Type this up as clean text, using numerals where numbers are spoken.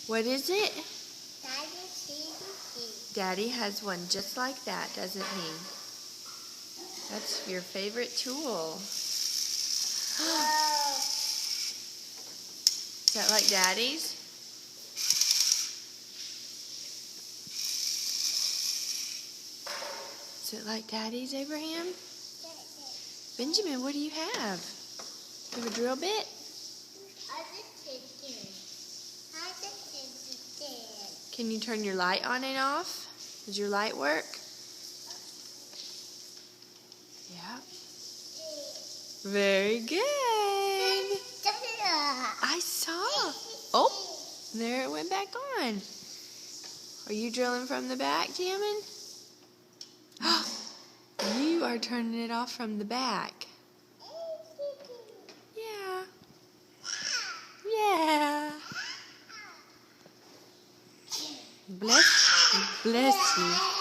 What is it? Daddy CDC. Daddy has one just like that, doesn't he? That's your favorite tool. Whoa. Is that like Daddy's? Is it like Daddy's, Abraham? Benjamin, what do you have? You have a drill bit? Can you turn your light on and off? Does your light work? Yeah. Very good. I saw. Oh, there it went back on. Are you drilling from the back, Jammin? You are turning it off from the back. Yeah. Yeah. Bless you.